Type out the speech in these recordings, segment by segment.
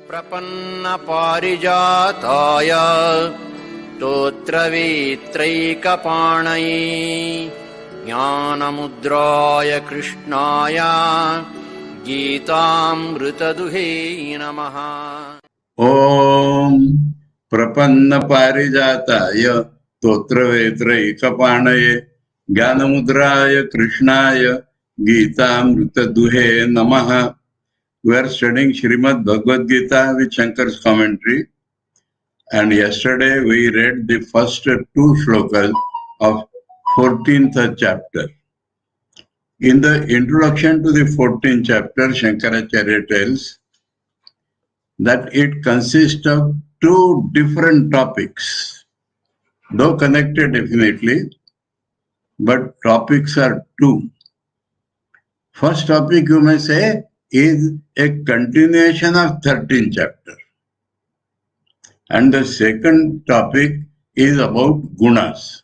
प्रपन्न पारिजाताय स्तोत्रवेत्रैकपाणये ज्ञानमुद्राय कृष्णाय गीतामृतदुहे नमः। ओम प्रपन्न पारिजाताय स्तोत्रवेत्रैकपाणये ज्ञानमुद्राय कृष्णाय गीतामृतदुहे नमः. We are studying Srimad Bhagavad Gita with Shankar's commentary, and yesterday we read the first two shlokas of 14th chapter. In the introduction to the 14th chapter, Shankaracharya tells that it consists of two different topics, though connected definitely, but topics are two. First topic, you may say, is a continuation of 13th chapter. And the second topic is about gunas.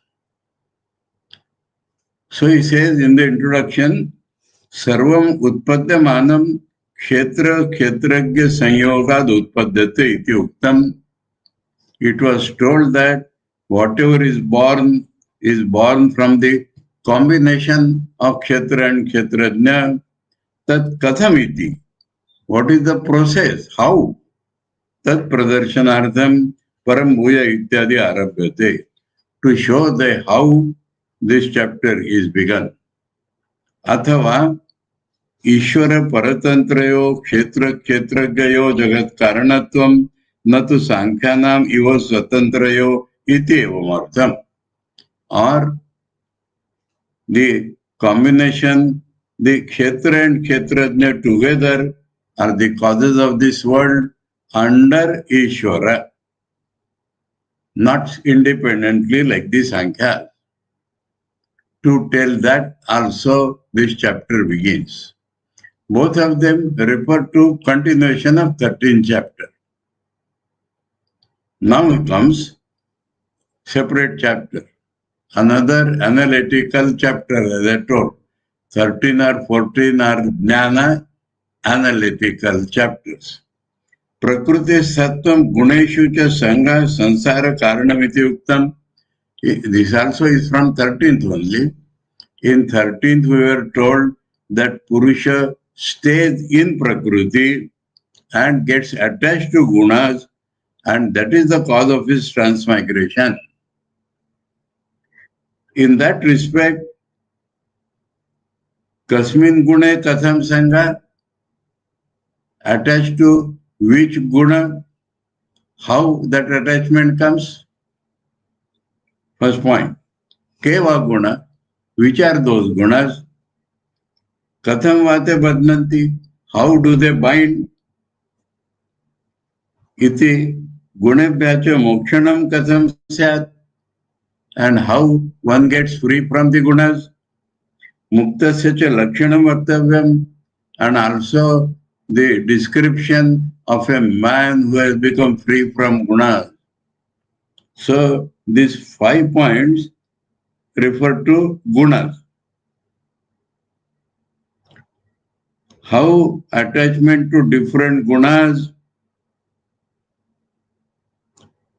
So he says in the introduction, Sarvam utpadyamanam kshetra kshetragya sanyogad utpadyate iti uktam. It was told that whatever is born from the combination of kshetra and kshetrajna. Tat katham iti. What is the process? How? Tat pradarshanartham param bhuya ityadi arabhyate. To show the how this chapter is begun. Athava Ishvara paratantrayo kshetra kshetragyayo jagat karanatvam natu sankhyanam iva swatantrayo iti evamartham. Or the combination, the kshetra and kshetrajna together are the causes of this world under Ishvara, not independently like the Sankhya. To tell that also this chapter begins. Both of them refer to continuation of 13th chapter. Now comes separate chapter, another analytical chapter, as I told. 13 or 14 are jnana analytical chapters. Prakriti sattvam guneshu cha sangha sansara karanamiti uktam. This also is from 13th only. In 13th we were told that Purusha stays in Prakriti and gets attached to gunas, and that is the cause of his transmigration. In that respect, Kasmin Gune Katham Sangha, attached to which guna, how that attachment comes? First point, Keva Guna, which are those gunas? Katham Vate Badnanti, how do they bind? Iti Gunebhyacha Mokshanam Katham Syat, and how one gets free from the gunas? Muktasya cha Lakshanam Vartavyam, and also the description of a man who has become free from gunas. So these 5 points refer to gunas. How attachment to different gunas?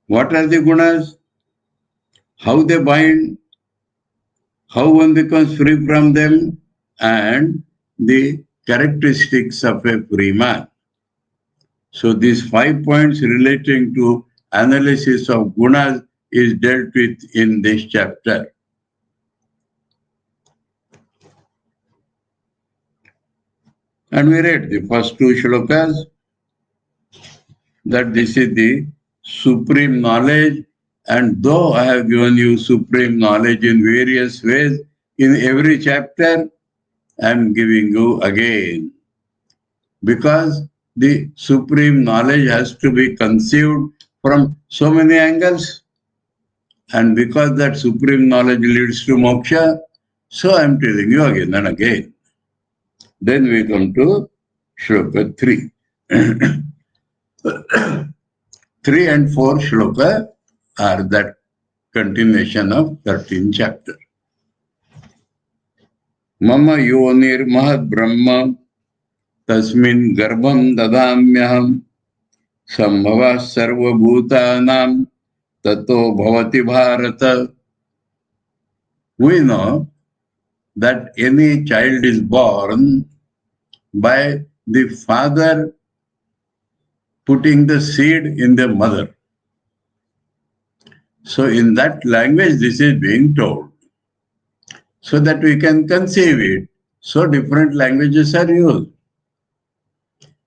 What are the gunas? How they bind? How one becomes free from them? And the characteristics of a free man. So these 5 points relating to analysis of gunas is dealt with in this chapter. And we read the first two shlokas, that this is the supreme knowledge, and though I have given you supreme knowledge in various ways in every chapter, I am giving you again. Because the supreme knowledge has to be conceived from so many angles, and because that supreme knowledge leads to moksha, so I am telling you again and again. Then we come to shloka 3. 3 and 4 shloka are that continuation of 13th chapter. Mama yonir mahad brahma tasmin garbham dadamyaham Sambhava sarva bhutanam tato bhavati bharata. We know that any child is born by the father putting the seed in the mother. So in that language this is being told, so that we can conceive it. So different languages are used.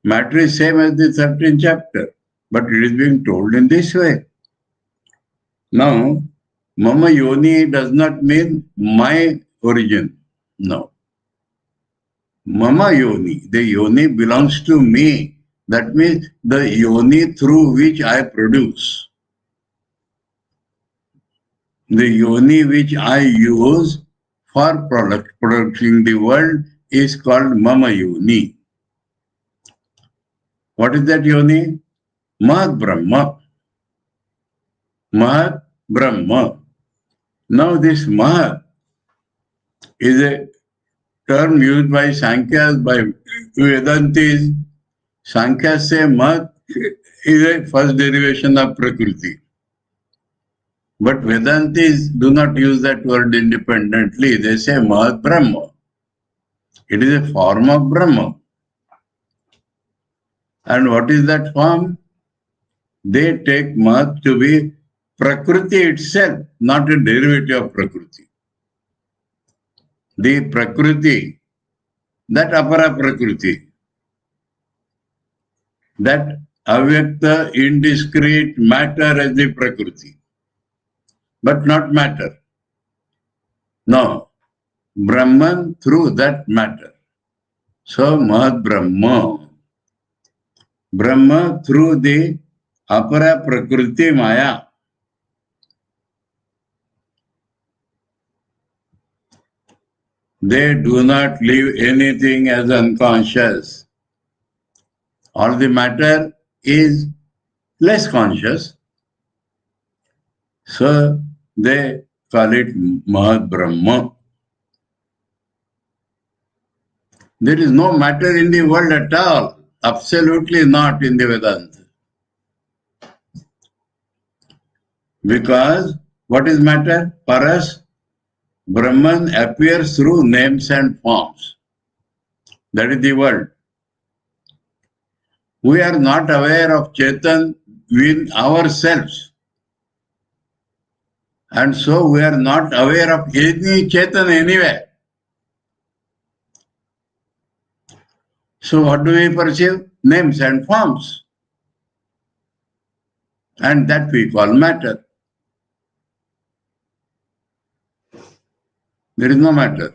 Matter is same as the 13th chapter, but it is being told in this way. Now, Mama Yoni does not mean my origin. No. Mama Yoni, the Yoni belongs to me. That means the Yoni through which I produce. The Yoni which I use for producing the world is called Mama Yoni. What is that Yoni? Mahat Brahma. Mahat Brahma. Now this Mahat is a term used by Sankhya's, by Vedantis. Sankhya say Mahat is a first derivation of Prakriti. But Vedantis do not use that word independently. They say Mahat Brahma. It is a form of Brahma. And what is that form? They take Mahat to be Prakriti itself, not a derivative of Prakriti. The Prakriti, that Apara Prakriti, that avyakta, indiscrete matter as the Prakriti, but not matter. No, Brahman through that matter. So Mahat Brahma. Brahma through the Apara Prakriti Maya. They do not leave anything as unconscious. All the matter is less conscious. So they call it Mahat Brahma. There is no matter in the world at all. Absolutely not in the Vedanta. Because what is matter? For us, Brahman appears through names and forms. That is the world. We are not aware of Chetan within ourselves. And so we are not aware of any Chetan anywhere. So what do we perceive? Names and forms. And that we call matter. There is no matter.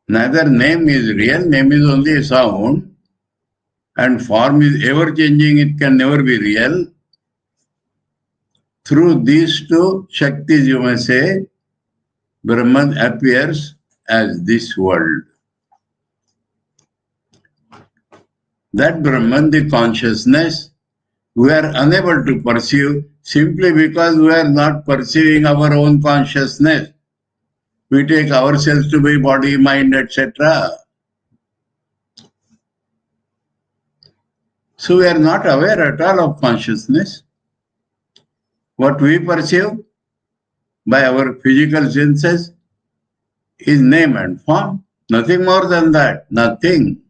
Neither name is real, name is only a sound, and form is ever changing, it can never be real. Through these two Shaktis, you may say, Brahman appears as this world. That Brahman, the consciousness, we are unable to perceive simply because we are not perceiving our own consciousness. We take ourselves to be body, mind, etc. So we are not aware at all of consciousness. What we perceive by our physical senses is name and form. Nothing more than that. Nothing.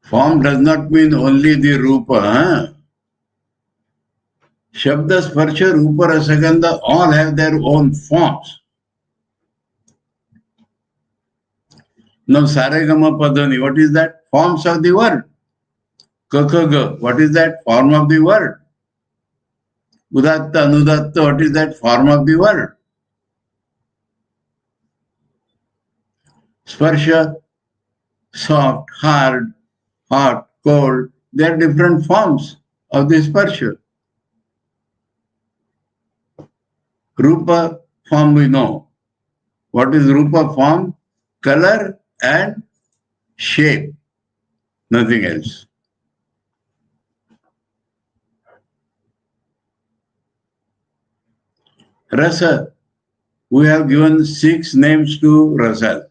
Form does not mean only the rupa. Shabda, Sparsha, Rupa, Rasagandha all have their own forms. Now, Saregama Padani, what is that? Forms of the word. Kakaga, what is that? Form of the word. Udatta, Anudatta, what is that? Form of the word. Sparsha, soft, hard, hot, cold, they are different forms of the Sparsha. Rupa form we know. What is Rupa form? Color and shape. Nothing else. Rasa. We have given 6 names to Rasa.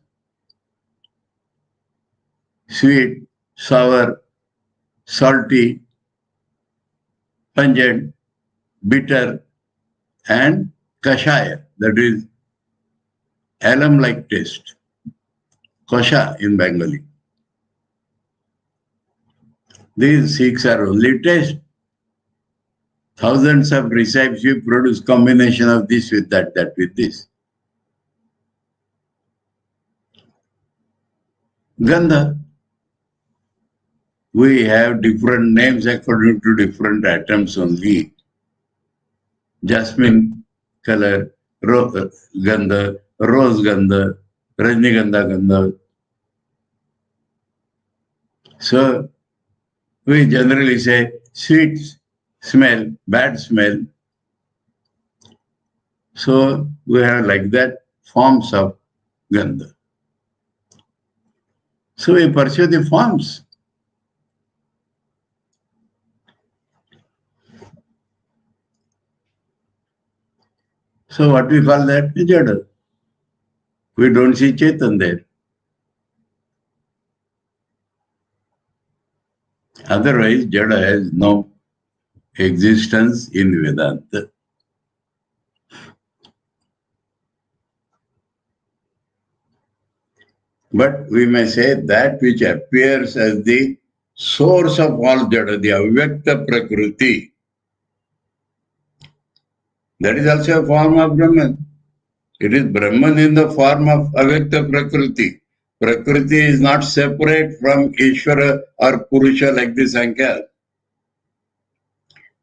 sweet, sour, salty, pungent, bitter, and kashaya, that is alum-like taste. Kosha in Bengali. These six are only taste. Thousands of recipes we produce combination of this with that, that with this. Gandha. We have different names according to different atoms only. Jasmine color, gandha, rose gandha, rajnigandha gandha. So we generally say sweet smell, bad smell. So we have like that forms of gandha. So we pursue the forms. So what we call that? Jada. We don't see Chetan there. Otherwise, Jada has no existence in Vedanta. But we may say that which appears as the source of all Jada, the Avyakta Prakriti, that is also a form of Brahman. It is Brahman in the form of Avyakta Prakriti. Prakriti is not separate from Ishvara or Purusha like the Sankhya.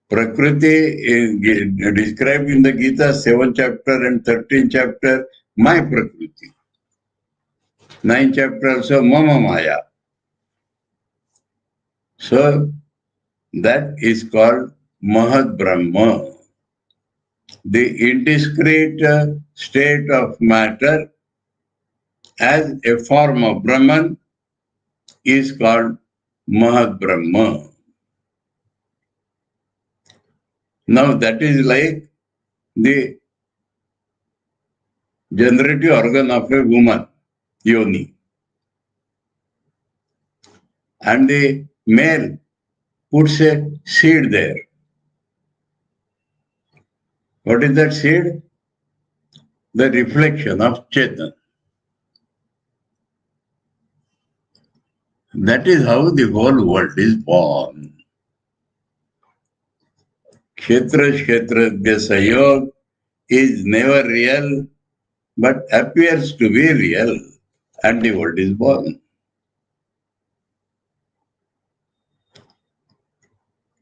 Prakriti is described in the Gita 7th chapter and 13th chapter, my Prakriti. 9th chapter also, Mama Maya. So that is called Mahad Brahma. The indiscrete state of matter as a form of Brahman is called Mahad Brahma. Now that is like the generative organ of a woman, yoni. And the male puts a seed there. What is that seed? The reflection of Chetan. That is how the whole world is born. Kshetra Kshetrajya Sayog is never real, but appears to be real, and the world is born.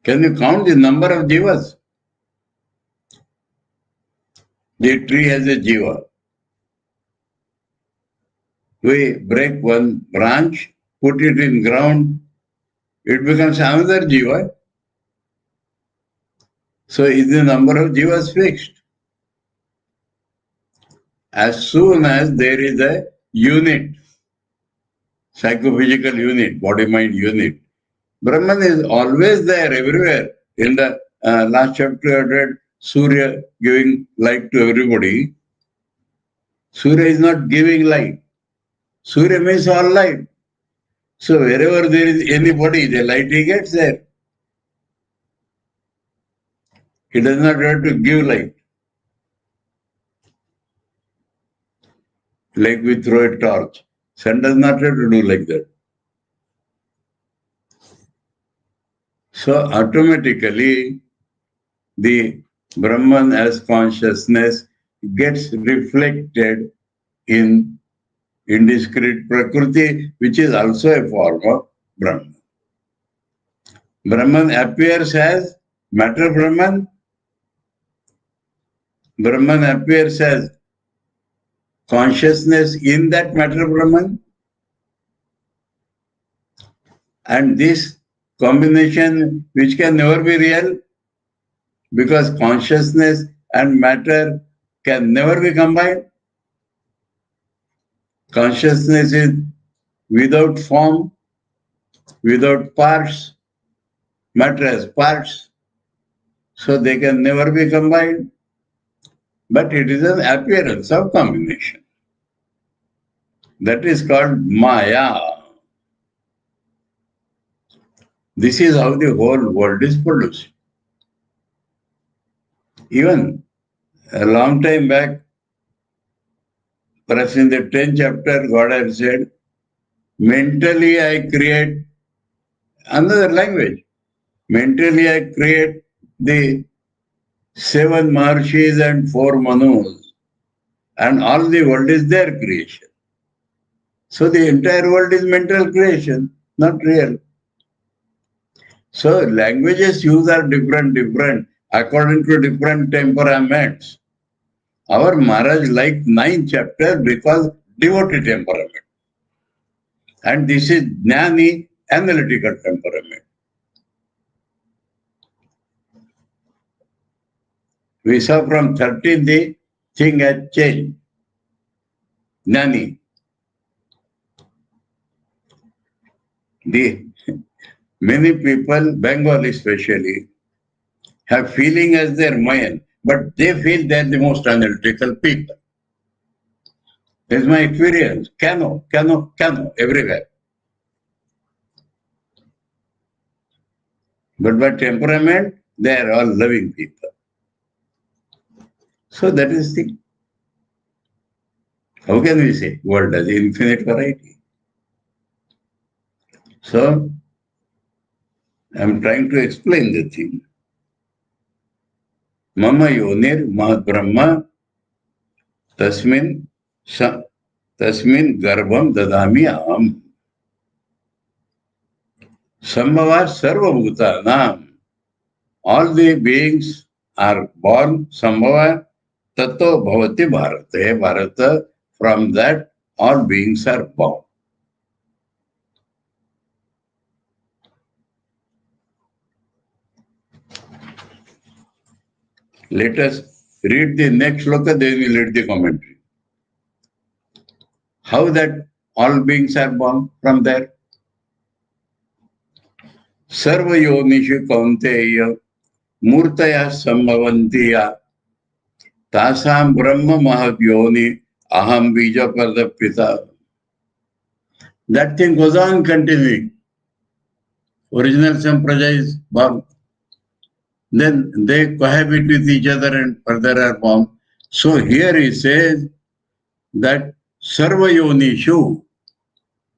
Can you count the number of jivas? The tree has a jiva. We break one branch, put it in ground, it becomes another jiva. So is the number of jivas fixed? As soon as there is a unit, psychophysical unit, body-mind unit, Brahman is always there, everywhere. In the last chapter I read, Surya giving light to everybody. Surya is not giving light. Surya means all light. So wherever there is anybody, the light he gets there. He does not have to give light. Like we throw a torch. Sun does not have to do like that. So automatically the Brahman as consciousness gets reflected in indiscrete Prakriti, which is also a form of Brahman. Brahman appears as matter Brahman. Brahman appears as consciousness in that matter Brahman. And this combination, which can never be real, because consciousness and matter can never be combined. Consciousness is without form, without parts, matter has parts, so they can never be combined. But it is an appearance of combination. That is called Maya. This is how the whole world is produced. Even a long time back, perhaps in the 10th chapter, God has said, mentally I create another language. Mentally I create the 7 Maharshis and 4 Manus, and all the world is their creation. So the entire world is mental creation, not real. So languages used are different according to different temperaments. Our Maharaj liked 9th chapter because devotee temperament. And this is Jnani, analytical temperament. We saw from 13 the thing has changed. Jnani. Many people, Bengal especially, have feeling as their mind, but they feel they are the most analytical people. That's my experience. Cano, everywhere. But by temperament, they are all loving people. So that is the, how can we say, world has infinite variety. So, I'm trying to explain the thing. Mama yonir mahat brahma tasmin garbham dadami aham. Sambhava sarva bhutanam. All the beings are born sambhava tato bhavati bharate. Bharata, from that all beings are born. Let us read the next shloka, then we read the commentary. How that all beings are born from there? Sarva yonishu kaunteya murtaya sambhavantiya tasam brahma mahad yoni aham bija pradapita. That thing goes on continuing. Original sampradaya is born. Then they cohabit with each other and further are born. So here he says that sarva yonishu,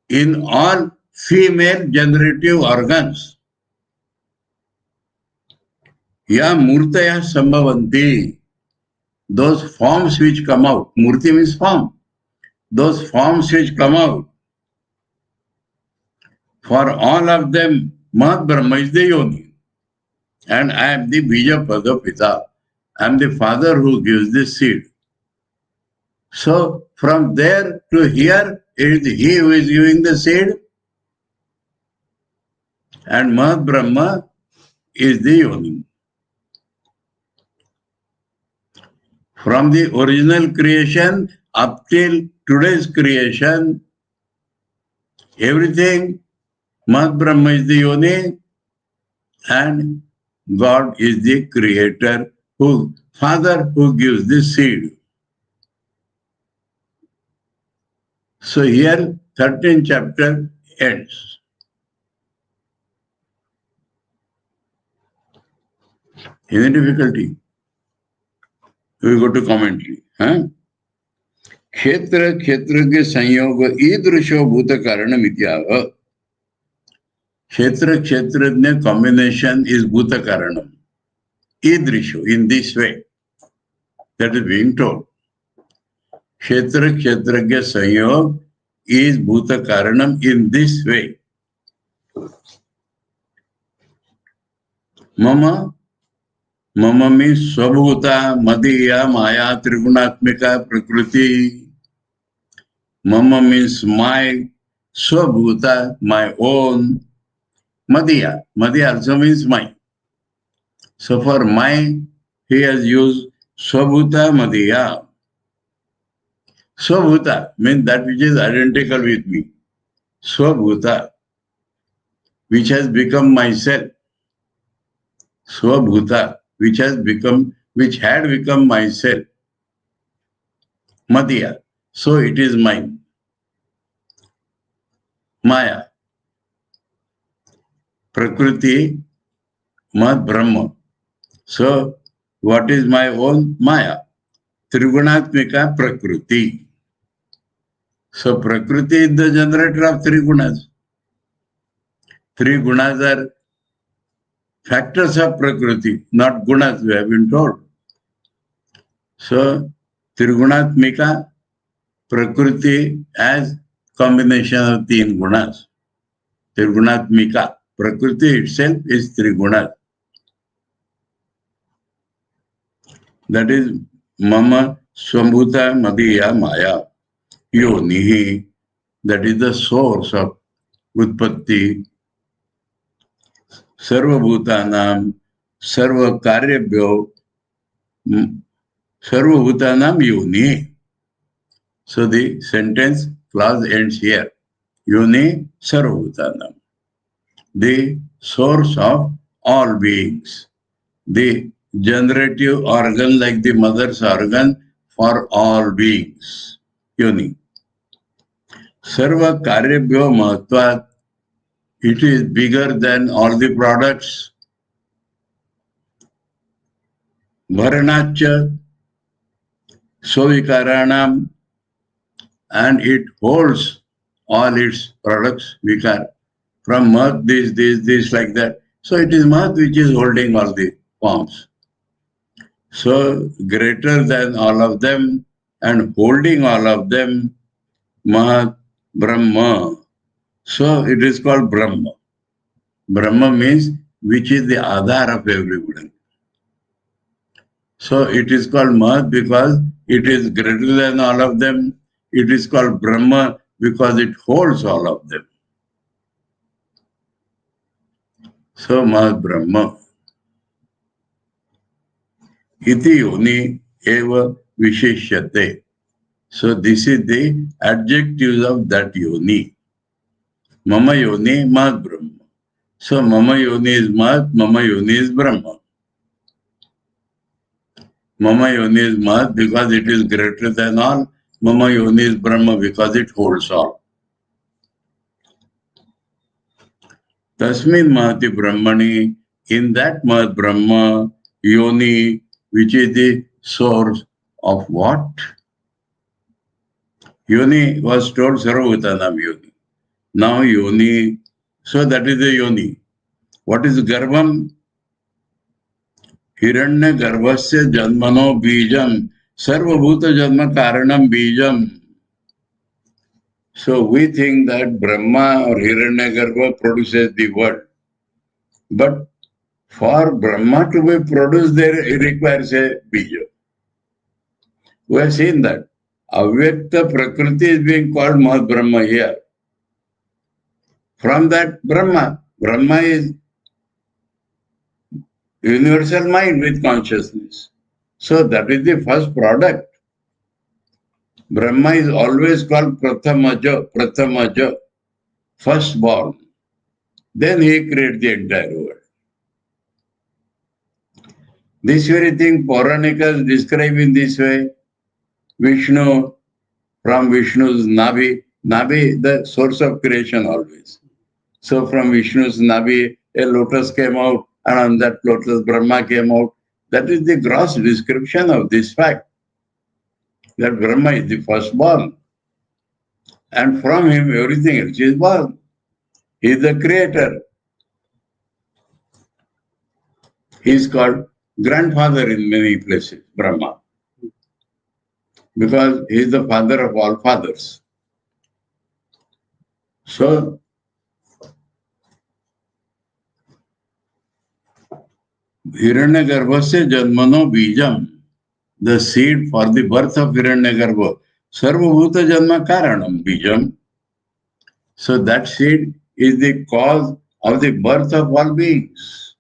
in all female generative organs, ya murtaya sambhavanti, those forms which come out, murti means form, those forms which come out, for all of them, Mahat Brahma is the yoni. And I am the bija pada pita. I am the father who gives the seed. So from there to here, it is he who is giving the seed, and Mahat Brahma is the yoni. From the original creation up till today's creation, everything, Mahat Brahma is the yoni, and God is the creator, father who gives the seed. So here, 13th chapter ends. Any difficulty? We go to commentary. Kshetra kshetragya sanyoga idrisho bhuta karana mityava. Kshetra kshetragya combination is bhuta karanam. Idrisho, in this way. That is being told. Kshetra kshetragya sanyog is bhuta karanam in this way. Mama means swabhuta, madhiya, maya, trigunatmika, prakriti. Mama means my, swabhuta, my own. Madhiya also means my. So for my, he has used swabhuta, madhiya. Swabhuta means that which is identical with me. Swabhuta, which has become myself. Swabhuta, which had become myself. Madhya, so it is mine. Maya, Prakriti, Math, Brahma. So, what is my own Maya? Trigunatmika Prakriti. So, Prakriti is the generator of three gunas. Three gunas are factors of Prakriti, not gunas, we have been told. So, Trigunatmika Prakriti as combination of three gunas. Trigunatmika. Prakriti itself is three gunas. That is Mama Swambhuta Madhya Maya. Yonihi. That is the source of Utpatti. Sarvabhutanam Sarvakaryabhyo Sarvabhutanam Yoni. So the sentence clause ends here. Yoni Sarvabhutanam. The source of all beings. The generative organ like the mother's organ for all beings. Yoni. Sarva Karyabhyo Mahatvat. It is bigger than all the products. Bharanacha Sovikaranam, and it holds all its products, vikar. From Math, this, like that. So it is Math which is holding all the forms. So greater than all of them and holding all of them, Mahat Brahma. So it is called Brahma. Brahma means which is the Adhar of everybody. So it is called Mahat because it is greater than all of them. It is called Brahma because it holds all of them. So Mahat Brahma. Iti yoni eva visheshyate. So this is the adjectives of that yoni. Mama yoni Mahat Brahma. So Mama yoni is Mahat, Mama yoni is Brahma. Mama yoni is Mahat because it is greater than all. Mama yoni is Brahma because it holds all. Tasmin Mahati Brahmani, in that Mahat Brahma, yoni, which is the source of what? Yoni was told Sarvabhutanam yoni. Now yoni, so that is the yoni. What is Garbham? Hiranya Garbhasya Janmano Bijam Sarvabhuta Janma Karanam Bijam. So we think that Brahma or Hiranyagarbha produces the world. But for Brahma to be produced there, it requires a bija. We have seen that. Avyakta Prakriti is being called Mahat Brahma here. From that Brahma is universal mind with consciousness. So that is the first product. Brahma is always called Prathamaja, firstborn. Then he created the entire world. This very thing Pauranikas describe in this way. Vishnu, from Vishnu's Nabi, the source of creation always. So from Vishnu's Nabi, a lotus came out, and on that lotus Brahma came out. That is the gross description of this fact. That Brahma is the firstborn. And from him everything else is born. He is the creator. He is called grandfather in many places, Brahma. Because he is the father of all fathers. So, Hiranyagarbhasya Janmano Bijam, the seed for the birth of Hiranyagarbha, Sarvabhuta Janma Karanam Bijam. So that seed is the cause of the birth of all beings.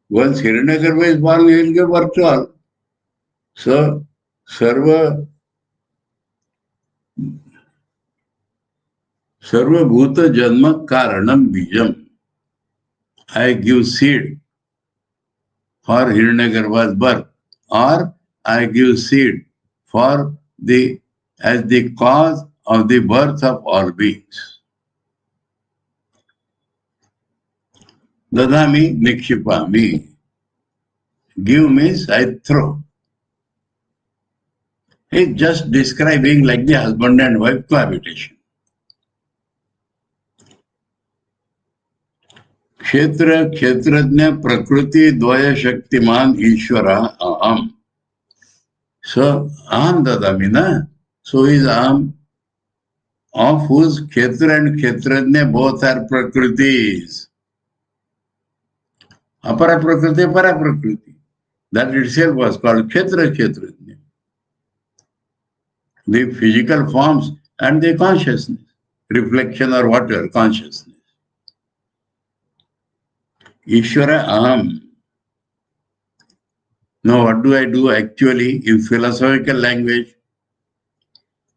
Once Hiranyagarbha is born, he will give birth to all. So, Sarvabhuta Janma Karanam Bijam. I give seed for Hiranyagarbha's birth, or I give seed for as the cause of the birth of all beings. Dadami nikshipami. Give means I throw. He's just describing like the husband and wife cohabitation. Kshetra, kshetrajna, prakriti, dvaya, shaktiman, ishvara, aham. So, aham dadami na. So is aham, of whose kshetra and kshetrajna both are prakritis. Apara prakriti, para prakriti. That itself was called kshetra, kshetrajna. The physical forms and the consciousness, reflection or whatever, consciousness. Ishvara aham. Now what do I do actually in philosophical language?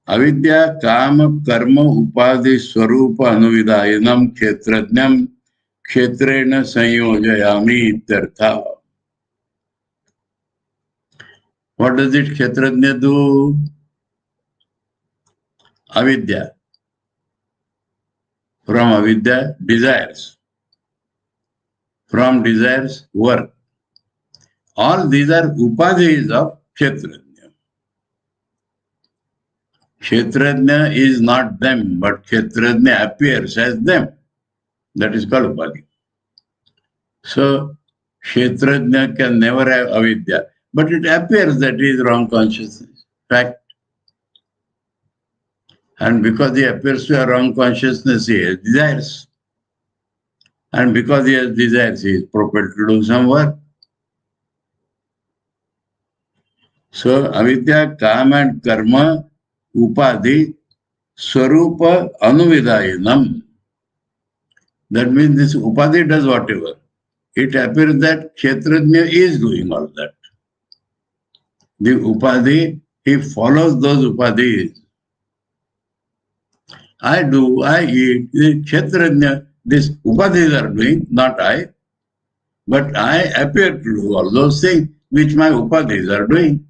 Avidya kama karma upadhi swarupa anuvidayanam kshetrajnam kshetrena sanyojayami ityartha. What does it kshetrajna do? Avidya. From avidya, desires. From desires, work. All these are upadhis of kshetrajna. Kshetrajna is not them, but kshetrajna appears as them. That is called upadhi. So, kshetrajna can never have avidya, but it appears that he is wrong consciousness. Fact. And because he appears to have wrong consciousness, he has desires. And because he has desires, he is propelled to do some work. So, avidya, kama and karma, upadhi, swarupa anuvidayanam. That means this upadhi does whatever. It appears that kshetrajna is doing all that. The upadhi, he follows those upadhis. I do, I eat, the kshetrajna, these upadhis are doing, not I. But I appear to do all those things which my upadhis are doing.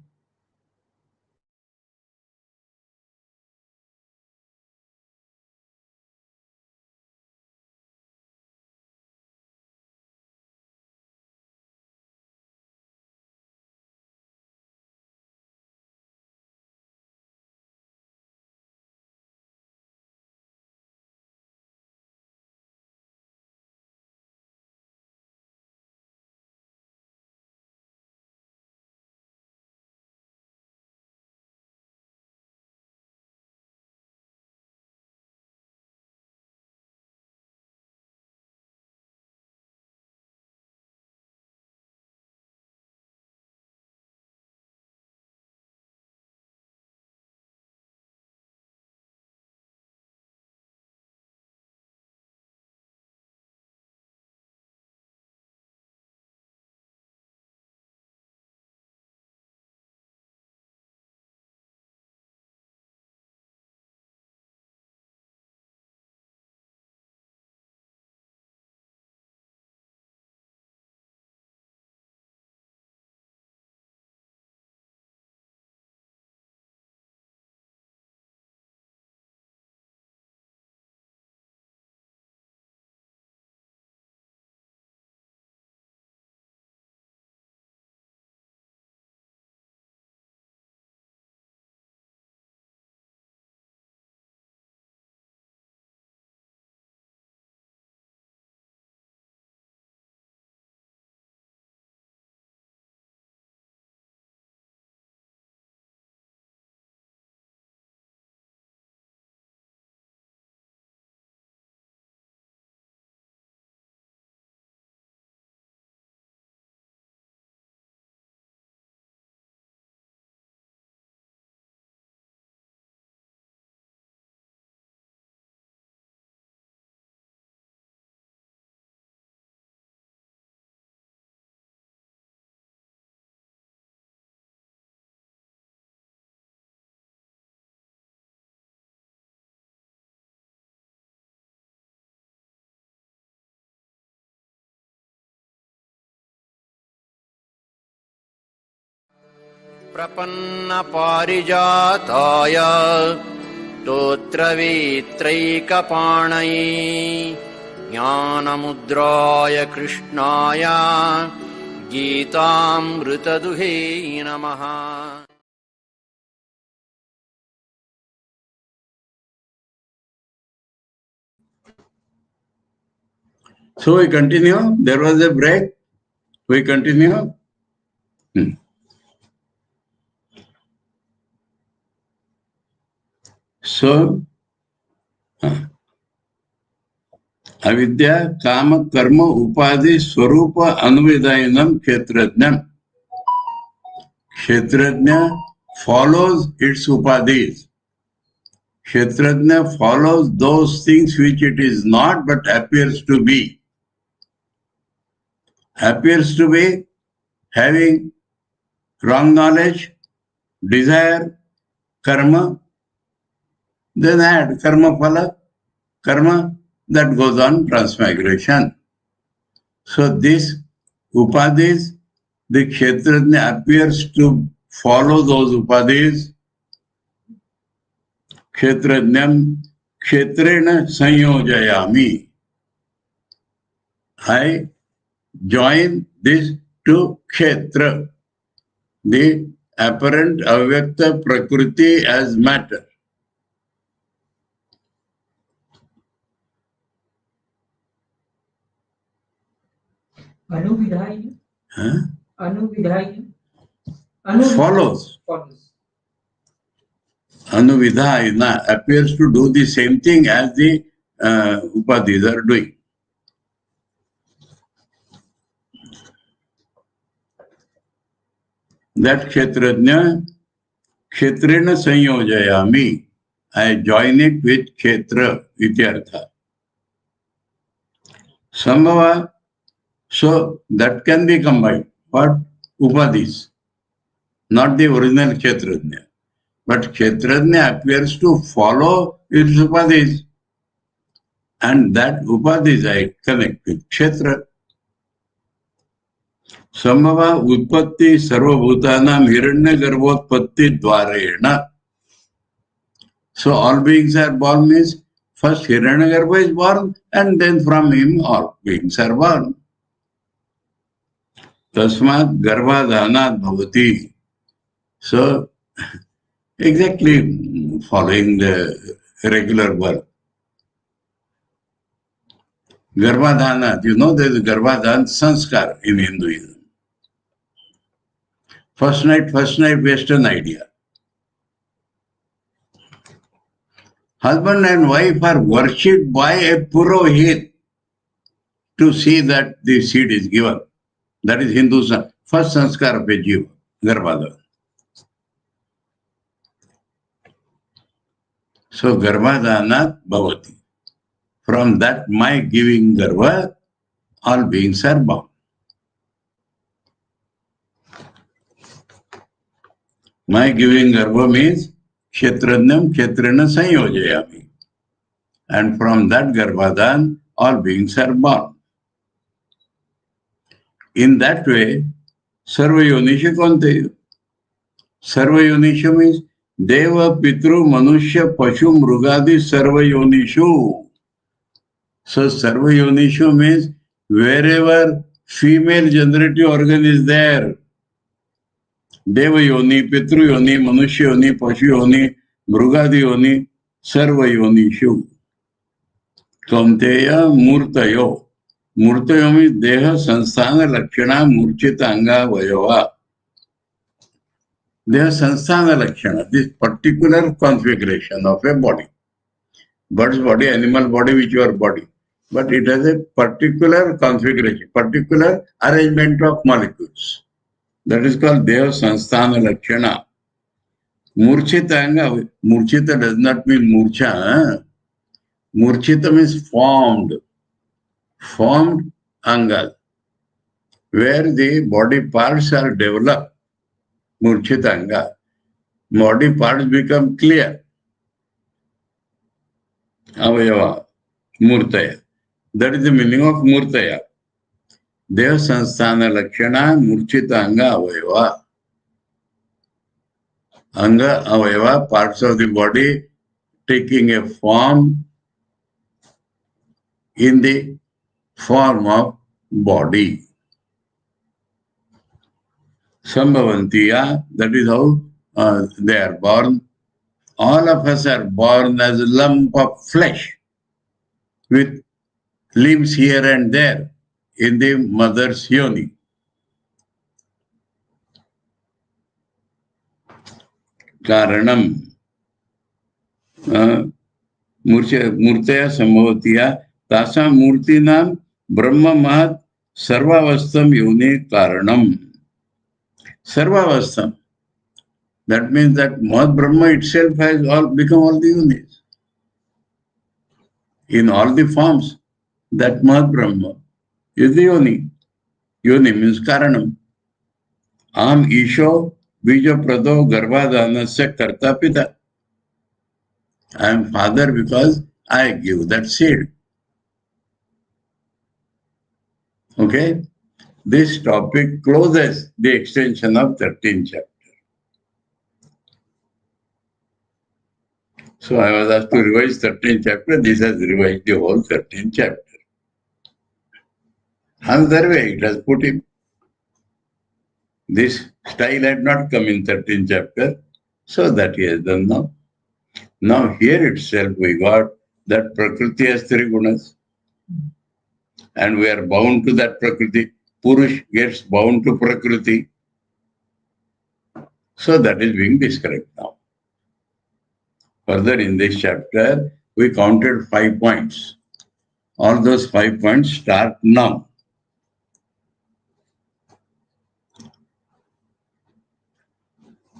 प्रपन्न पारिजाताय स्तोत्रवेत्रैकपाणये ज्ञानमुद्राय कृष्णाय गीतामृतदुहे नमः। So we continue. There was a break. We continue. So, avidya, kama, karma, upadhi, swarupa, anuvidayanam, kshetrajnam. Kshetrajna follows its upadhis. Kshetrajna follows those things which it is not but appears to be. Appears to be having wrong knowledge, desire, karma, then add karma phala, karma that goes on transmigration. So this upadhis, the kshetrajna appears to follow those upadhis. Kshetrajnam kshetrena sanyojayami. I join this to kshetra, the apparent avyakta prakriti as matter. Anuvidhaya. Huh? Anuvidhaya. Follows. Anuvidhayana appears to do the same thing as the upadhis are doing. That kshetrajna, kshetrena sanyojayami. I join it with kshetra, ityartha. Sambhava, so that can be combined. What? Upadhis. Not the original kshetrajna. But kshetrajna appears to follow its upadhis. And that upadhis I connect with kshetra. Sambhava utpatti sarvabhutanam hiranya garbhotpatti dvarena. So all beings are born means first Hiranyagarbha is born and then from him all beings are born. Tasmat garbhadhanat bhavati. So exactly following the regular birth. Garbhadhanat, you know there is Garbhadhan sanskar in Hinduism. First night, Western idea. Husband and wife are worshipped by a purohit to see that the seed is given. That is Hindu first sanskar of a jiva, Garbhadhan. So Garbhadhanat bhavati. From that my giving Garbha, all beings are born. My giving Garbha means Kshetrajnam Kshetrena Sanyojayami. And from that Garbhadhan, all beings are born. In that way, Sarvayonisha Konteyo. Sarvayonisha means Deva, Pitru, Manushya, Pashu, Mrugadi, Sarvayonishu. So Sarvayonishu means wherever female generative organ is there, Deva Yoni, Pitru Yoni, Manushya Yoni, Pashu Yoni, Mrugadi Yoni, Sarvayonishu. Kaunteya Murtayo. Murtayo means Deha Sanstana Lakshana Murchita Anga Vayava. Deha Sanstana Lakshana, this particular configuration of a body. Bird's body, animal body, which your body. But it has a particular configuration, particular arrangement of molecules. That is called Deha Sanstana Lakshana. Murchita Anga. Murchita does not mean Murcha. Murchita means formed. Formed Anga. Where the body parts are developed. Murchita Anga. Body parts become clear. Avayava. Murtaya. That is the meaning of Murtaya. Deha Sanstana Lakshana Murchita Anga Avayava. Anga Avayava, parts of the body taking a form in the form of body. Sambhavantiya, that is how they are born. All of us are born as a lump of flesh with limbs here and there in the mother's yoni. Karanam. Murtaya sambhavatiya tasa murtinam brahma mahat sarvavastam yoni karanam. Sarvavastam. That means that Mahat Brahma itself has all become all the unis. In all the forms, that Mahat Brahma is the yoni. Yoni means karanam. Am isho bija prado garbhadanasya karta pita. I am father because I give that seed. Okay? This topic closes the extension of 13th chapter. So I was asked to revise 13th chapter. This has revised the whole 13th chapter. Another way it has put him. This style had not come in 13th chapter, so that he has done now. Now here itself we got that Prakriti has three gunas. And we are bound to that Prakriti. Purush gets bound to Prakriti. So that is being described now. Further in this chapter, we counted 5 points. All those 5 points start now.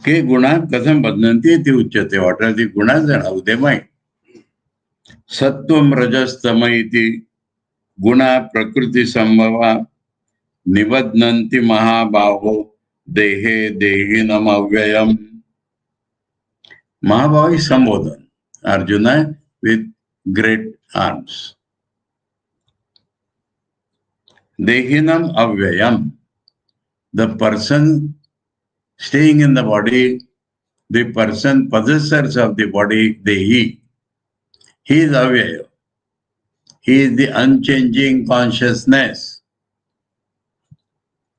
Ke guna katham badnanti iti uchyate. What are the gunas and how they might? Sattvam rajas tama iti guna prakriti sambhava nibadnanti mahabhaho dehe dehinam avyayam. Mahabhava is Sambodhan. Arjuna with great arms. Dehinam avyayam. The person staying in the body, the person possessors of the body, Dehi, he is avyaya. He is the unchanging consciousness.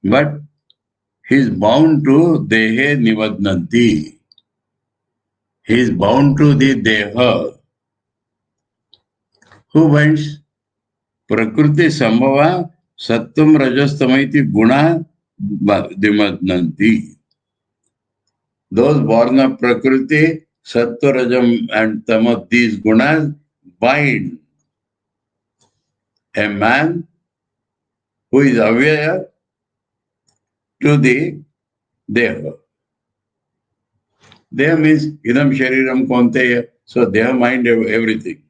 But he is bound to Dehe Nivadnanti. He is bound to the Deha. Who binds? Prakriti Sambhava Sattvam Rajas Tamaiti Guna Dimadnanti. Those born of Prakriti, Sattva, Rajam and Tama, these gunas bind a man who is aware to the Deha. Deha means idam shariram konteya. So Deha mind everything.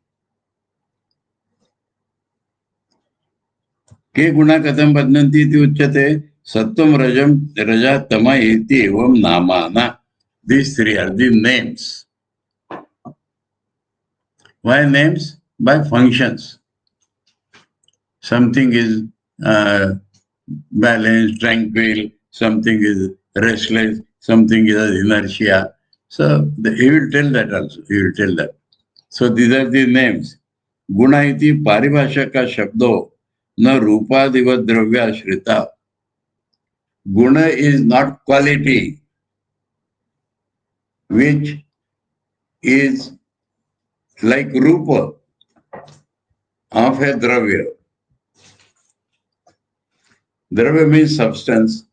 Ke guna katham badnanti iti uchyate sattvam rajam raja tama iti evam namana. These three are the names. Why names? By functions. Something is balanced, tranquil, something is restless, something is inertia. So he will tell that also. He will tell that. So these are the names. Guna iti paribhashaka shabdo na rupadiva dravya ashrita. Guna is not quality, which is like rupa of a dravya. Dravya means substance.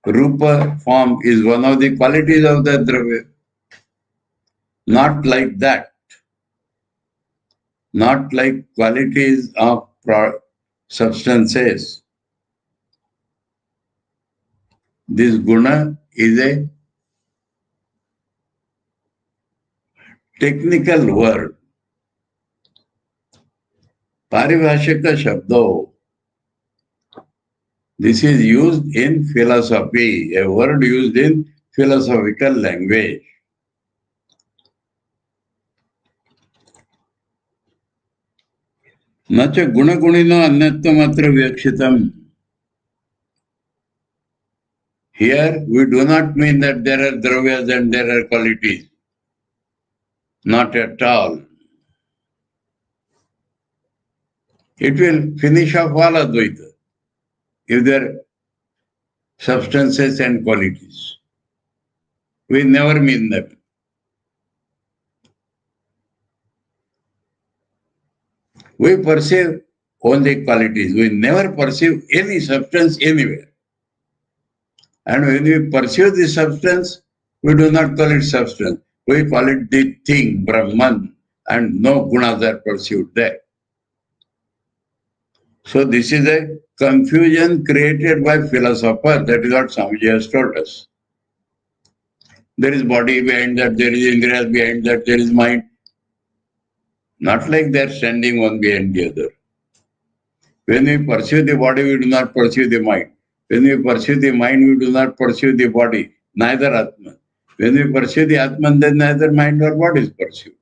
Rupa form is one of the qualities of that dravya. Not like that. Not like qualities of substances. This guna is a technical word. Paribhashika shabdo. This is used in philosophy, a word used in philosophical language. Nacha guna gunino annattamatra vyakshitam. Here we do not mean that there are dravyas and there are qualities. Not at all. It will finish off all Advaita if there are substances and qualities. We never mean them. We perceive only qualities. We never perceive any substance anywhere. And when we perceive the substance, we do not call it substance. We call it the thing, Brahman, and no gunas are perceived there. So this is a confusion created by philosophers. That is what Swamiji has told us. There is body behind that, there is indriyas behind that, there is mind. Not like they are standing one behind the other. When we perceive the body, we do not perceive the mind. When we perceive the mind, we do not perceive the body, neither Atman. When we perceive the Atman, then neither mind nor body is perceived.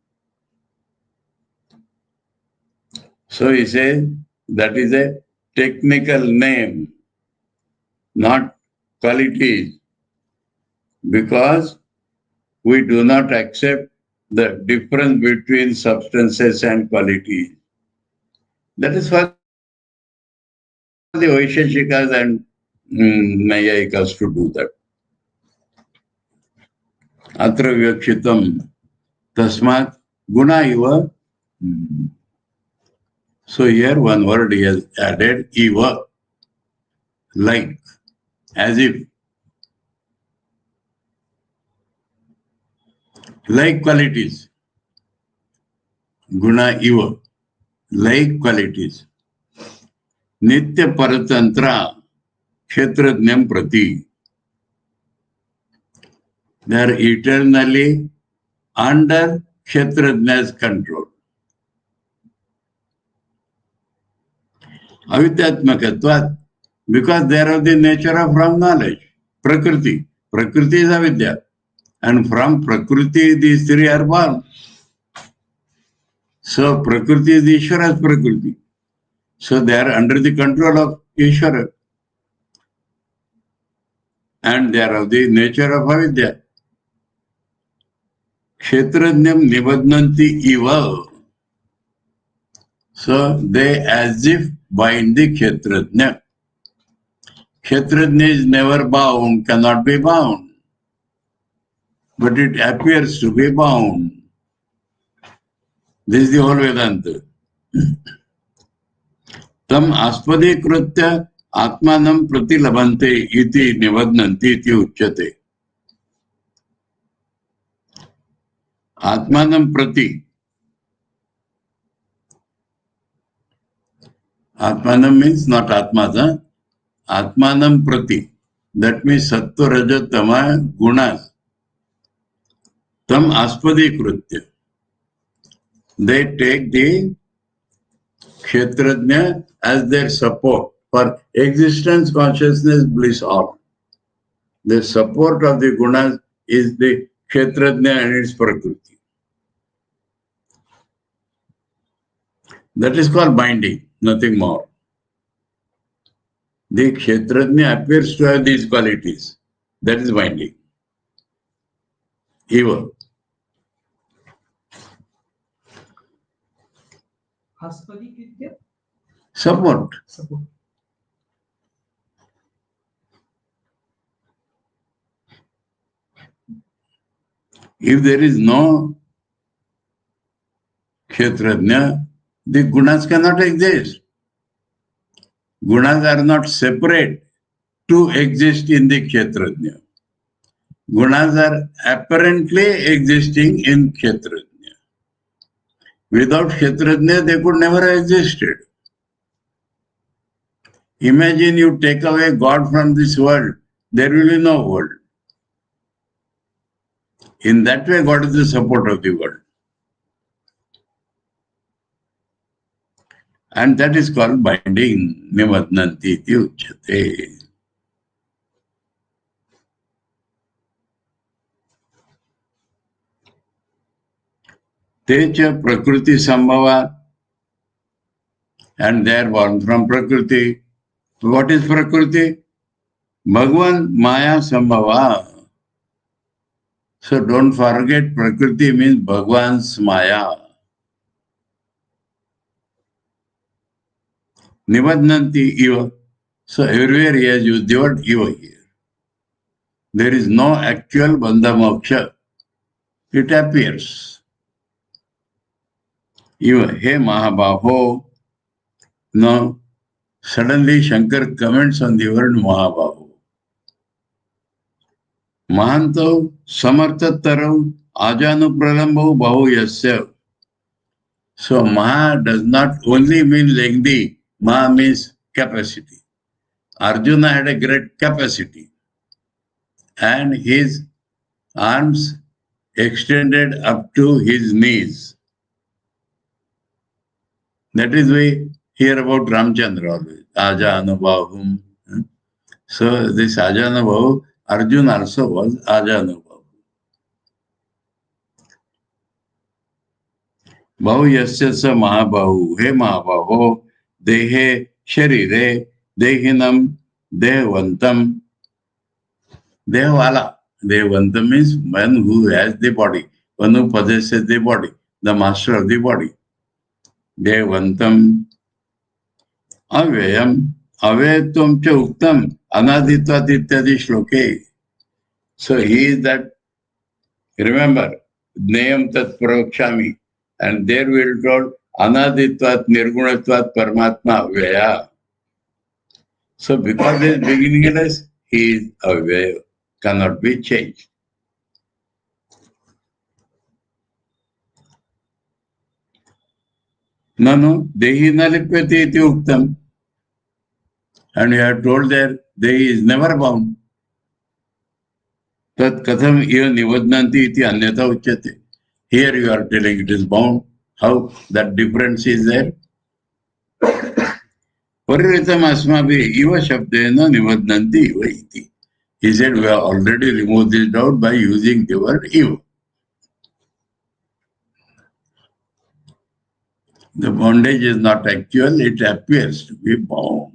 So he says that is a technical name, not qualities, because we do not accept the difference between substances and qualities. That is for the Vaisheshikas and Nayayikas to do that. Atra vyakshitam tasmat guna iva. So here one word he has added, iva, like, as if. Like qualities. Guna iva, like qualities. Nitya paratantra kshetrajnam prati. They are eternally under kshetrajna's control. Avidyatmakatvat, because they are of the nature of wrong knowledge. Prakriti. Prakriti is avidya. And from Prakriti, these three are born. So Prakriti is Ishvara's Prakriti. So they are under the control of Ishvara. And they are of the nature of avidya. Kshetrajnam nibadnanti iva. So they as if bind the Kshetrajna. Kshetrajna is never bound, cannot be bound. But it appears to be bound. This is the whole Vedanta. Tam aspade krutya atmanam prati labante iti nivadnanti iti uchyate. Atmanam prati. Atmanam means not Atmada. Atmanam prati. That means sattva raja tama gunas. Tam aspade krutya. They take the Kshetrajna as their support for existence, consciousness, bliss, all. The support of the gunas is the Kshetrajna and its Prakriti. That is called binding, nothing more. The Kshetrajna appears to have these qualities. That is binding. Eva. Support. If there is no Kshetrajna, the gunas cannot exist. Gunas are not separate to exist in the Kshetrajna. Gunas are apparently existing in Kshetrajna. Without Kshetrajna, they could never have existed. Imagine you take away God from this world, there will be no world. In that way, God is the support of the world. And that is called binding. Nivadnanti iti uchyate. Techa prakriti sambhava. And they are born from prakriti. What is prakriti? Bhagavan maya sambhava. So don't forget, prakriti means Bhagavan's maya. Nibadnanti iva. So everywhere he has used the word iva here. There is no actual bandha moksha. It appears. Iva, he Mahabaho. Now, suddenly Shankar comments on the word Mahabaho. Mahanto samartataram ajanu pralambho bahu yasya. So Maha does not only mean lengthy. Maha means capacity. Arjuna had a great capacity. And his arms extended up to his knees. That is why we hear about Ramchandra always. Ajanubahum. So this Ajanubahu, Arjuna also was Ajanubahu. Bahu yasya sa Mahabahu. He Mahabahu. Dehe Sharire. Dehinam. Devantam. Devala. Devantam means one who has the body. One who possesses the body. The master of the body. Devantam. Avyayam. Avyayatvam cha uktam. Anaditvat ityadi shloke. So he is that, remember, Nayam tat pravakshami. And there we are told, Anaditvat nirgunatvat paramatma avyaya. So because he is beginningless, he is avyaya, cannot be changed. Nanu, dehi nalipyati iti uktam. And you are told there, dehi is never bound. Tat katham iva nivadnanti iti anyata uchyate. Here you are telling it is bound. How that difference is there? Pariritam asmabhi iva shabdena nivadnanti iva iti. He said we have already removed this doubt by using the word iva. The bondage is not actual, it appears to be bound.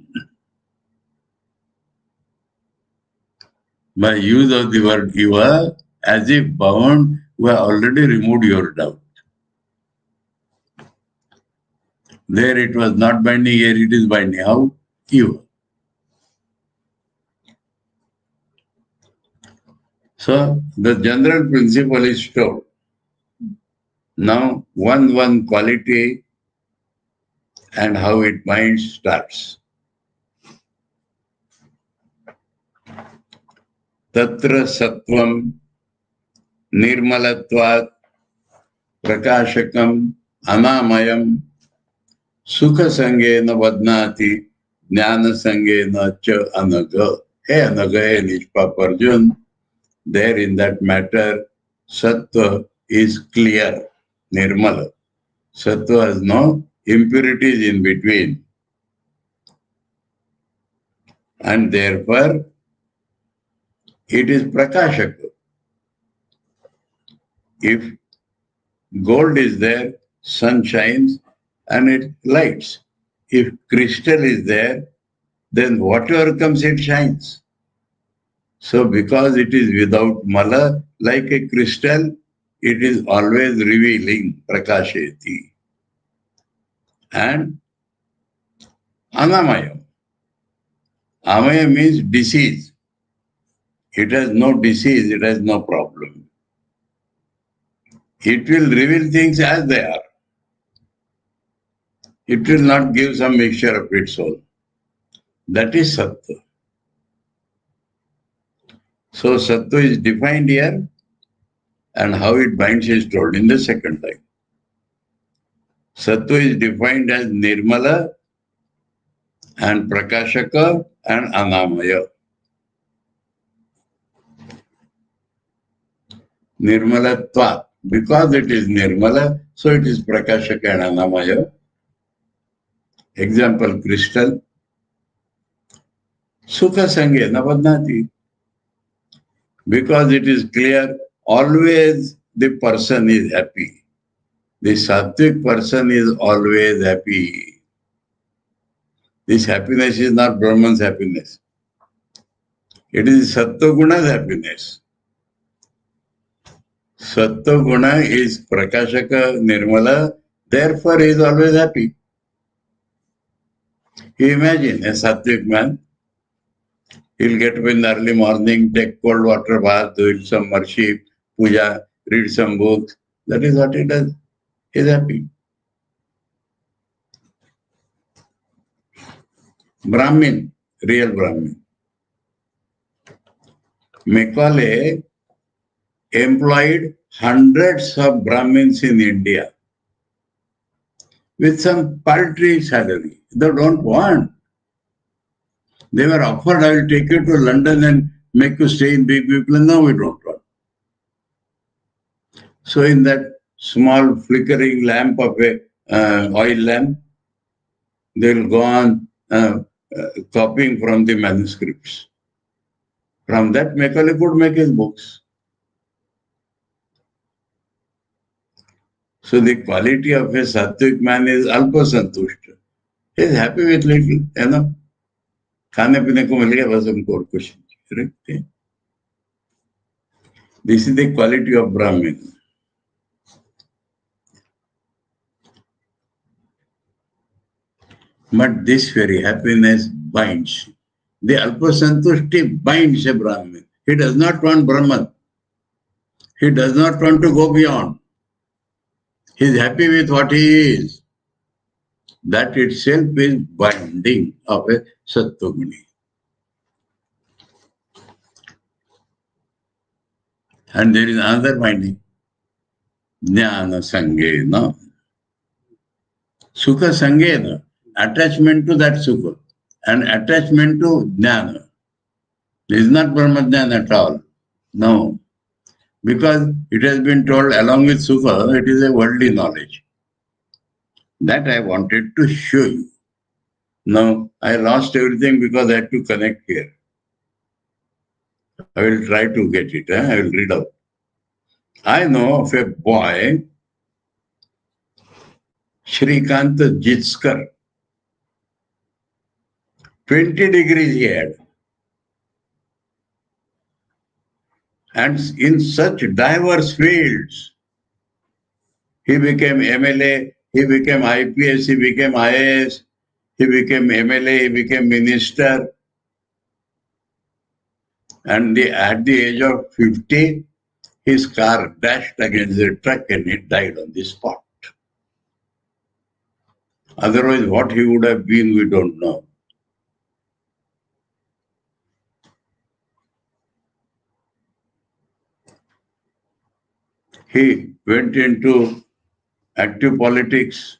By use of the word iva, as if bound, we have already removed your doubt. There it was not binding, here it is binding. How? Iva. So the general principle is told. Now one quality and how it binds starts. Tatra sattvam nirmalatvat prakashakam anamayam sukha sangena vadnati jnana sangena cha anaga. Hey anaga, hey Nishpa Arjun, there in that matter, sattva is clear, nirmala. Sattva has no impurities in between. And therefore, it is prakashaka. If gold is there, sun shines and it lights. If crystal is there, then whatever comes, it shines. So because it is without mala, like a crystal, it is always revealing, prakasheti. And anamaya. Amaya means disease. It has no disease, it has no problem. It will reveal things as they are. It will not give some mixture of its own. That is sattva. So sattva is defined here, and how it binds is told in the second line. Sattva is defined as nirmala and prakashaka and anamaya. Nirmalatva, because it is nirmala, so it is prakashaka and anamaya. Example, crystal. Sukha sangena vadnati. Because it is clear, always the person is happy. The sattvic person is always happy. This happiness is not Brahman's happiness. It is Sattva Guna's happiness. Sattva Guna is Prakashaka, Nirmala, therefore he is always happy. You imagine a Sattvic man, he'll get up in the early morning, take cold water bath, do some worship, puja, read some books. That is what he does. He's happy. Brahmin, real Brahmin. Macaulay employed hundreds of Brahmins in India with some paltry salary. They don't want. They were offered, I will take you to London and make you stay in big people. No, we don't want. So in that small flickering lamp of a oil lamp, they will go on copying from the manuscripts. From that, Macaulay could make his books. So the quality of a Sattvic man is alpa santushta. He is happy with little, खाने पीने को मिल गया बस हमको और कुछ नहीं. This is the quality of Brahmin. But this very happiness binds. The alpa santushti binds a Brahmin. He does not want Brahman. He does not want to go beyond. He is happy with what he is. That itself is binding of a Sattva-guni. And there is another binding. Jnana Sangena. Sukha Sangena. Attachment to that Sukha. And attachment to Jnana. It is not Brahma-Jnana at all. No. Because it has been told along with Sukha, it is a worldly knowledge. That I wanted to show you. Now, I lost everything because I had to connect here. I will try to get it. I will read out. I know of a boy, Shrikant Jitskar. 20 degrees he had. And in such diverse fields, he became MLA, he became IPS, he became IAS, he became MLA, he became minister. And at the age of 50, his car dashed against the truck and he died on the spot. Otherwise, what he would have been, we don't know. He went into active politics.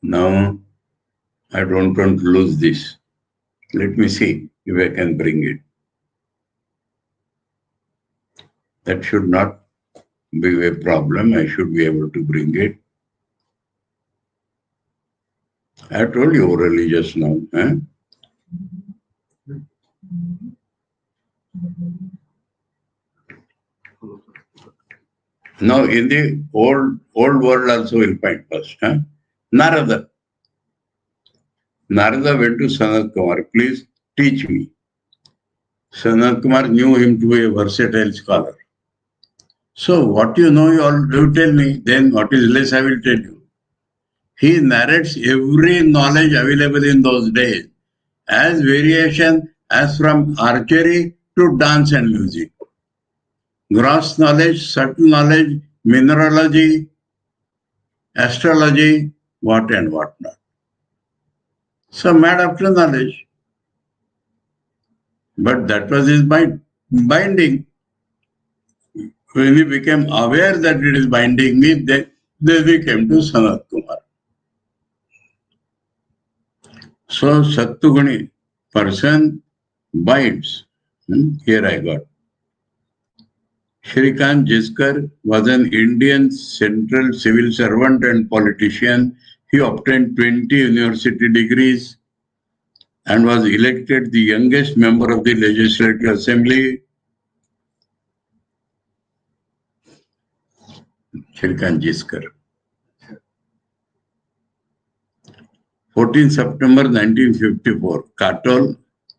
Now, I don't want to lose this. Let me see if I can bring it. That should not be a problem. I should be able to bring it. I told you orally just now. Now, in the old world also we'll find first. Narada. Narada went to Sanat Kumar, please teach me. Sanat Kumar knew him to be a versatile scholar. So, what you know, you tell me, then what is less, I will tell you. He narrates every knowledge available in those days as variation as from archery to dance and music. Gross knowledge, subtle knowledge, mineralogy, astrology, what and what not. So mad after knowledge. But that was his binding. When he became aware that it is binding me, then he came to Sanat Kumar. So Sattuguni person binds. Here I got. Shrikant Jiskar was an Indian central civil servant and politician. He obtained 20 university degrees and was elected the youngest member of the Legislative Assembly. Shrikant Jiskar. 14 September 1954, Katol.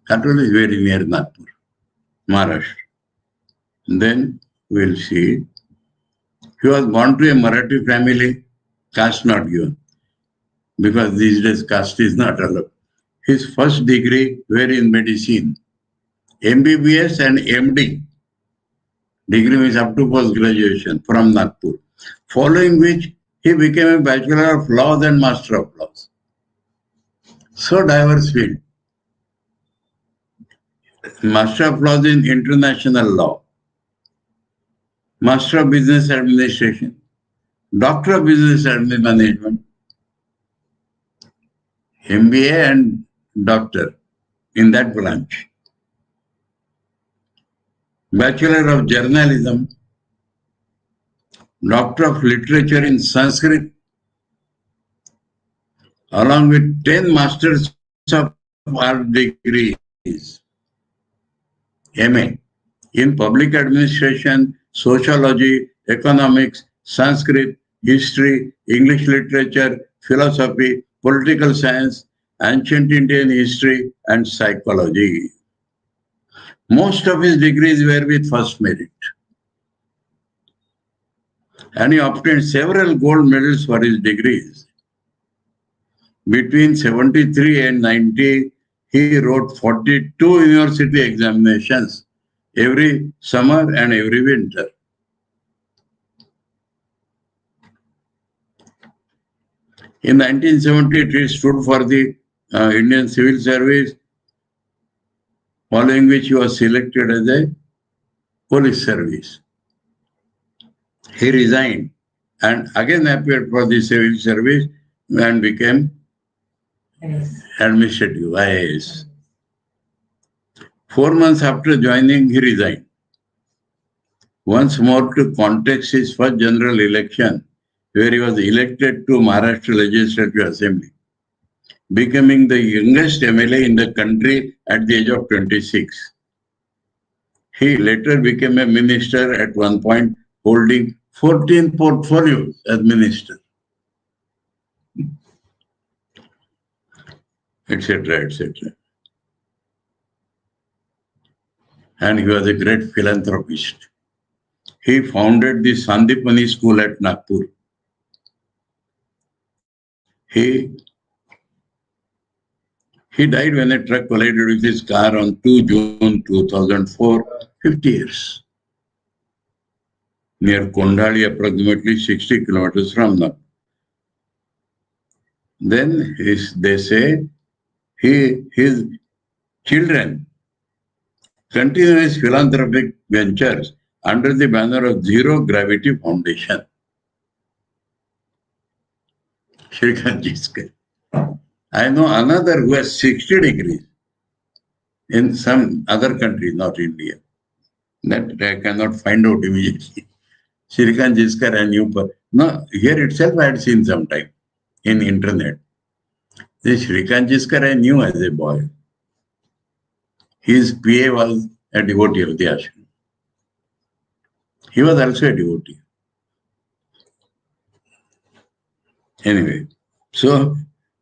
Katol is very near Nagpur, Maharashtra. And then we'll see He was born to a Marathi family, caste not given, because these days caste is not allowed. His first degree were in medicine, MBBS and MD. Degree means up to post-graduation from Nagpur. Following which, he became a Bachelor of Laws and Master of Laws. So diverse field. Master of Laws in International Law, Master of Business Administration, Doctor of Business Management, MBA and Doctor in that branch. Bachelor of Journalism, Doctor of Literature in Sanskrit, along with 10 Masters of Art degrees, MA, in Public Administration, Sociology, Economics, Sanskrit, History, English Literature, Philosophy, Political Science, Ancient Indian History, and Psychology. Most of his degrees were with first merit. And he obtained several gold medals for his degrees. Between 73 and 90, he wrote 42 university examinations every summer and every winter. In 1978, he stood for the Indian Civil Service, following which he was selected as a police service. He resigned and again appeared for the civil service and became administrative, IAS. 4 months after joining, he resigned. Once more to contest his first general election, where he was elected to Maharashtra Legislative Assembly, becoming the youngest MLA in the country at the age of 26. He later became a minister at one point, holding 14 portfolios as minister, etc., etc. And he was a great philanthropist. He founded the Sandipani School at Nagpur. He died when a truck collided with his car on 2 June 2004, 50 years. Near Kondali, approximately 60 kilometers from Nagpur. Then they say his children continue his philanthropic ventures under the banner of Zero Gravity Foundation. Shrikant Jiskar. I know another who has 60 degrees in some other country, not India. That I cannot find out immediately. Shrikant Jiskar and you. No, here itself I had seen sometime in internet. This Shrikant Jiskar I knew as a boy. His PA was a devotee of the ashram. He was also a devotee. Anyway, so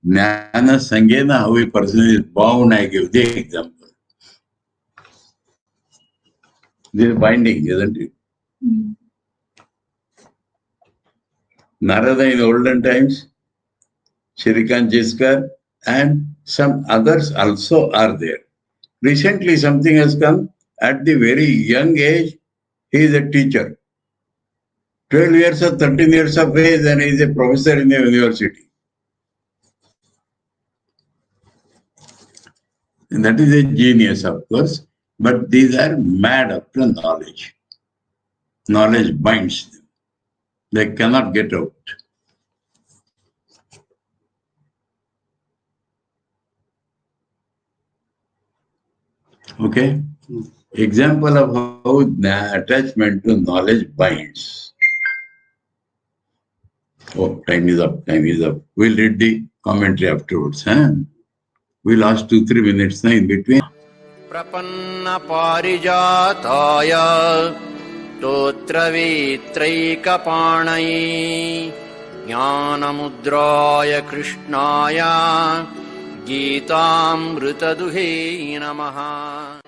Jnana Sangena, how a person is bound, I give the example. This is binding, isn't it? Narada in olden times, Shrikant Jiskar, and some others also are there. Recently, something has come at the very young age. He is a teacher. 12 years or 13 years of age, and he is a professor in a university. And that is a genius, of course, but these are mad after knowledge. Knowledge binds them. They cannot get out. Okay? Example of how attachment to knowledge binds. Oh, time is up. We'll read the commentary afterwards. Huh? We lost 2-3 minutes in between. Prapanna parijataya totra vitraikapanai jnanamudraya krishnaya Gitamritaduhe namaha.